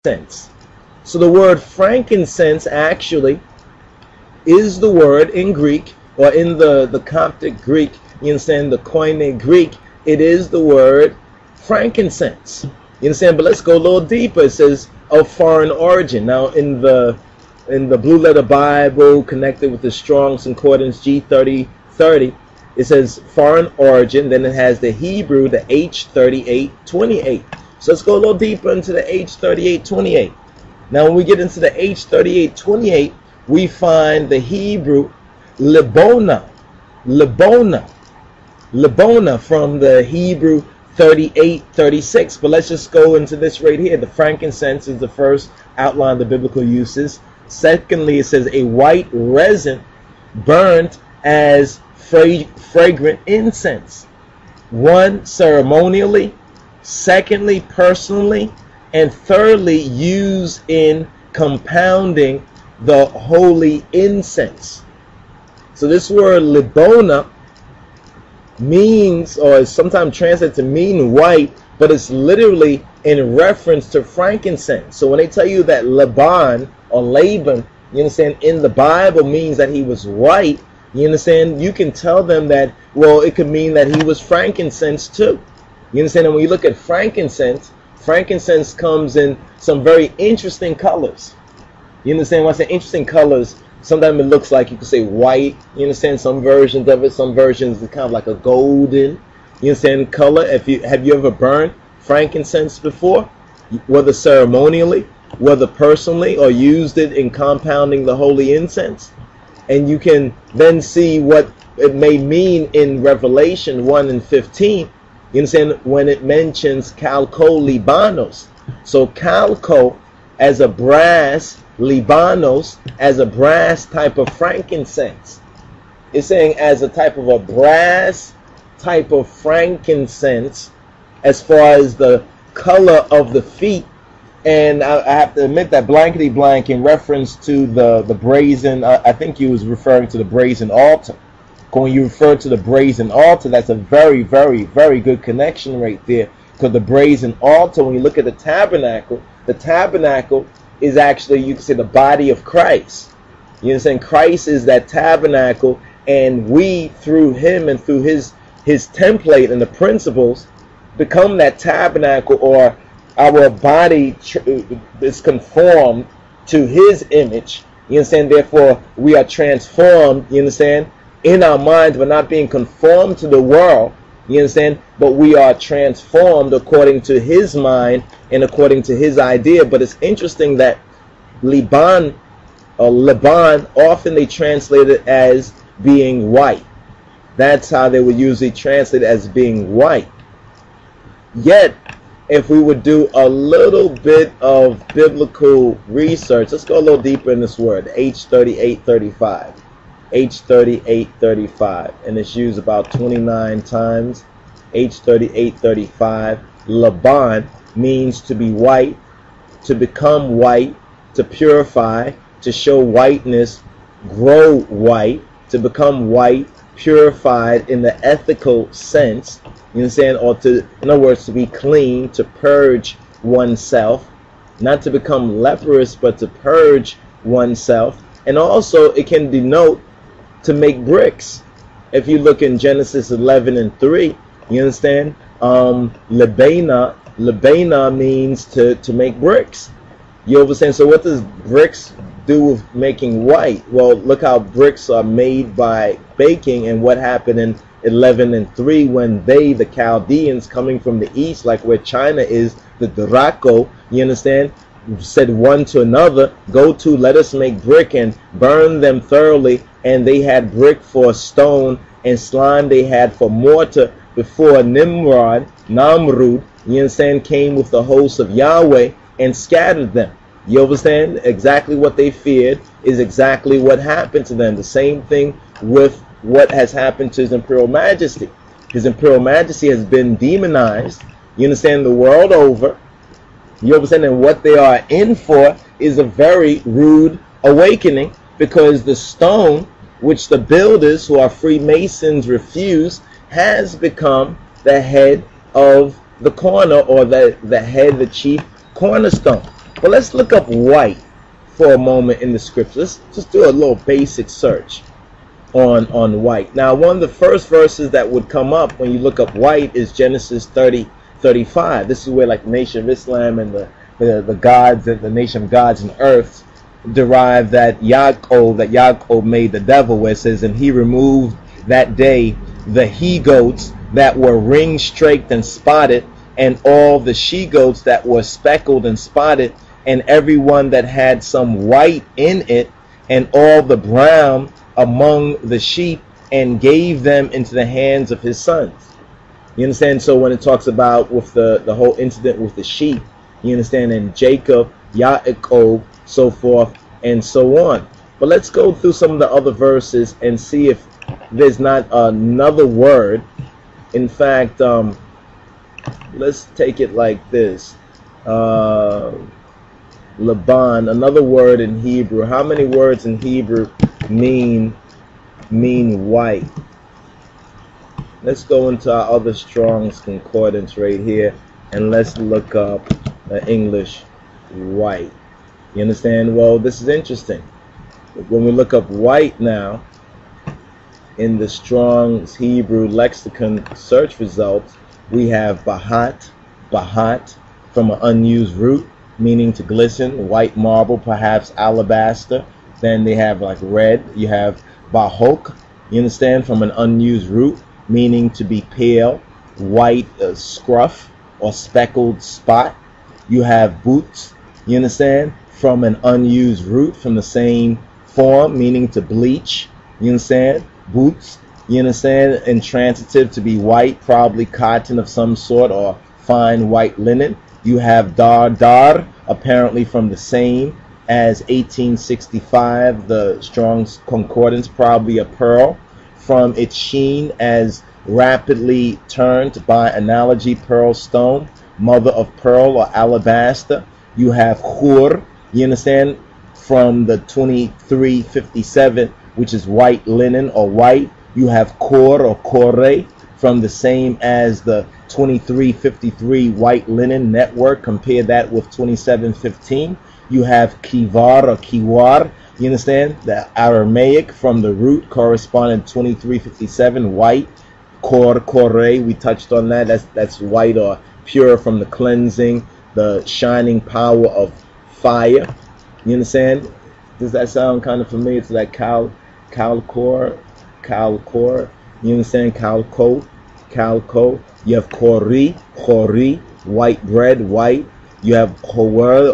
frankincense. So the word frankincense actually is the word in Greek, or in the Coptic Greek, you understand, the Koine Greek, it is the word frankincense. You understand? But let's go a little deeper. It says of foreign origin. Now in the Blue Letter Bible connected with the Strong's Concordance G3030, it says foreign origin, then it has the Hebrew, the H3828. So let's go a little deeper into the H3828. Now when we get into the H3828, we find the Hebrew libona from the Hebrew 3836. But let's just go into this right here. The frankincense is the first outline of the biblical uses. Secondly, it says a white resin burnt as fragrant incense. One, ceremonially. Secondly, personally. And thirdly, used in compounding the holy incense. So this word libona means, or is sometimes translated to mean white, but it's literally in reference to frankincense. So when they tell you that Laban or Laban, you understand, in the Bible means that he was white, you understand, you can tell them that, well, it could mean that he was frankincense too. You understand? And when you look at frankincense, frankincense comes in some very interesting colors. You understand when I say interesting colors? Sometimes it looks like, you could say white. You understand? Some versions of it, some versions is kind of like a golden, you understand, color. Have you ever burned frankincense before? Whether ceremonially, whether personally, or used it in compounding the holy incense? And you can then see what it may mean in Revelation 1 and 15. You understand, when it mentions chalkolibanos. So chalco as a brass, libanos as a brass type of frankincense. It's saying as a type of a brass type of frankincense as far as the color of the feet. And I have to admit that blankety blank in reference to the brazen, I think he was referring to the brazen altar. When you refer to the brazen altar, that's a very, very, very good connection right there. Because the brazen altar, when you look at the tabernacle is actually, you can say, the body of Christ. You understand? Christ is that tabernacle, and we, through him and through his template and the principles, become that tabernacle, or our body is conformed to his image. You understand? Therefore, we are transformed, you understand, in our minds. We're not being conformed to the world, you understand, but we are transformed according to his mind and according to his idea. But it's interesting that Liban, or Laban, often they translate it as being white. That's how they would usually translate it, as being white. Yet, if we would do a little bit of biblical research, let's go a little deeper in this word, H3835. H3835, and it's used about 29 times. H3835, Laban, means to be white, to become white, to purify, to show whiteness, grow white, to become white, purified in the ethical sense, you understand, or to, in other words, to be clean, to purge oneself, not to become leprous, but to purge oneself. And also it can denote to make bricks. If you look in Genesis 11 and 3, you understand, Lebana means to make bricks. You understand? So what does bricks do with making white? Well, look how bricks are made by baking, and what happened in 11 and 3 when they, the Chaldeans, coming from the east, like where China is, the Draco, you understand, said one to another, go to, let us make brick and burn them thoroughly. And they had brick for stone, and slime they had for mortar, before Namrud, you understand, came with the hosts of Yahweh and scattered them. You understand? Exactly what they feared is exactly what happened to them. The same thing with what has happened to His Imperial Majesty. His Imperial Majesty has been demonized, you understand, the world over. You understand? And what they are in for is a very rude awakening, because the stone, which the builders, who are Freemasons, refuse, has become the head of the corner, or the head, the chief cornerstone. But let's look up white for a moment in the scripture. Let's just do a little basic search on white. Now, one of the first verses that would come up when you look up white is Genesis 30:35. This is where like the nation of Islam and the gods, the nation of gods and earths derive that Yaakov made the devil, where it says, and he removed that day the he goats that were ring streaked and spotted, and all the she goats that were speckled and spotted, and every one that had some white in it, and all the brown among the sheep, and gave them into the hands of his sons. You understand? So when it talks about with the whole incident with the sheep, you understand, and Jacob, Yaakov, so forth and so on. But let's go through some of the other verses and see if there's not another word. In fact, let's take it like this. Laban, another word in Hebrew. How many words in Hebrew mean white? Let's go into our other Strong's Concordance right here, and let's look up the English white. You understand? Well, this is interesting. When we look up white now in the Strong's Hebrew lexicon search results, we have bahat, from an unused root, meaning to glisten, white marble, perhaps alabaster. Then they have like red. You have bahok, you understand, from an unused root, meaning to be pale, white, scruff or speckled spot. You have boots, you understand, from an unused root, from the same form, meaning to bleach, you understand, boots, you understand, intransitive, to be white, probably cotton of some sort or fine white linen. You have dar, apparently from the same as 1865, the Strong's Concordance, probably a pearl, from its sheen as rapidly turned by analogy, pearl stone, mother of pearl or alabaster. You have khur, you understand, from the 2357, which is white linen or white. You have kor or kore, from the same as the 2353 white linen network. Compare that with 2715. You have kivar or kiwar, you understand, the Aramaic, from the root corresponding to 2357 white. Kor, kore, we touched on that. That's white or pure, from the cleansing, the shining power of fire. You understand? Does that sound kind of familiar to that kalkor? You understand? Kalko. You have chori, white bread, white. You have chower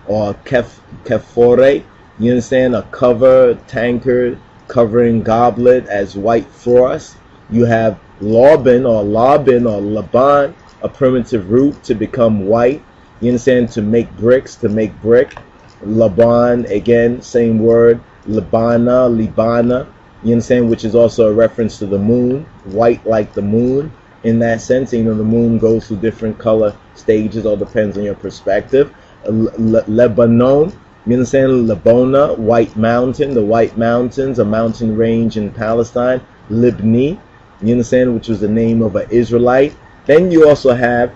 or kefore. You understand? A cover, tankard, covering goblet as white frost. You have Laban or Laban, a primitive root to become white. You understand? To make bricks, to make brick. Laban, again, same word. Libana, you understand? Which is also a reference to the moon, white like the moon in that sense. You know, the moon goes through different color stages, all depends on your perspective. Lebanon, you understand? Lebona, white mountain, the White Mountains, a mountain range in Palestine. Libni, you understand, which was the name of an Israelite. Then you also have,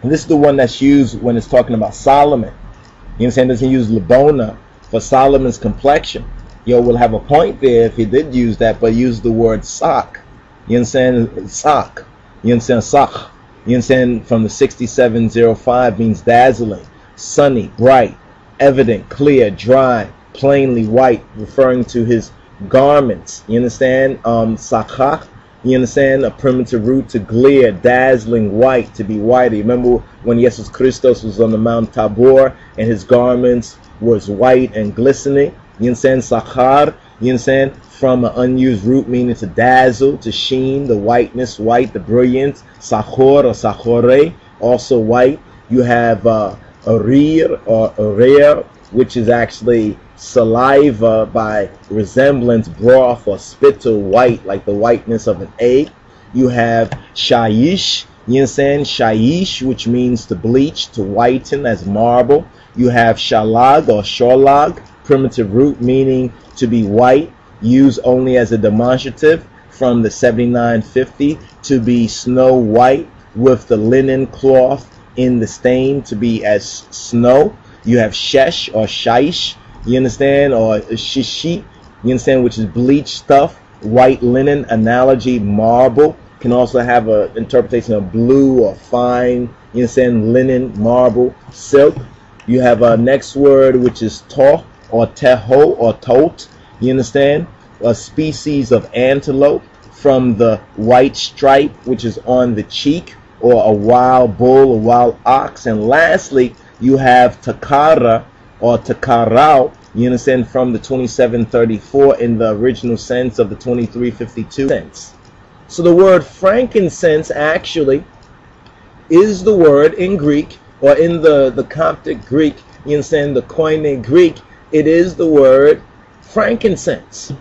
and this is the one that's used when it's talking about Solomon. You understand? Doesn't use Lebona for Solomon's complexion. We'll have a point there if he did use that, but use the word sak. You understand? Sak. You understand? Sak. You understand? From the 6705 means dazzling, sunny, bright, evident, clear, dry, plainly white, referring to his garments. You understand? Sakha. You understand? A primitive root to glare, dazzling white, to be white. Remember when Jesus Christos was on the Mount Tabor and his garments was white and glistening? You understand? Sakhar. You understand? From an unused root, meaning to dazzle, to sheen, the whiteness, white, the brilliance. Sakhor or sakhore, also white. You have arir or arir, which is actually saliva by resemblance, broth or spittle, white like the whiteness of an egg. You have shaish, you understand? Shaish, which means to bleach, to whiten as marble. You have shalag or sholag, primitive root meaning to be white, used only as a demonstrative, from the 7950, to be snow white with the linen cloth in the stain to be as snow. You have shesh or shaish, you understand, or shishi, you understand, which is bleached stuff. White linen, analogy, marble. Can also have an interpretation of blue or fine, you understand, linen, marble, silk. You have a next word, which is toh or teho or tot, you understand, a species of antelope from the white stripe which is on the cheek, or a wild bull or wild ox. And lastly, you have takara or takarao, you understand, from the 2734 in the original sense of the 2352 sense. So the word frankincense actually is the word in Greek, or in the Coptic Greek, you understand, the Koine Greek, it is the word frankincense.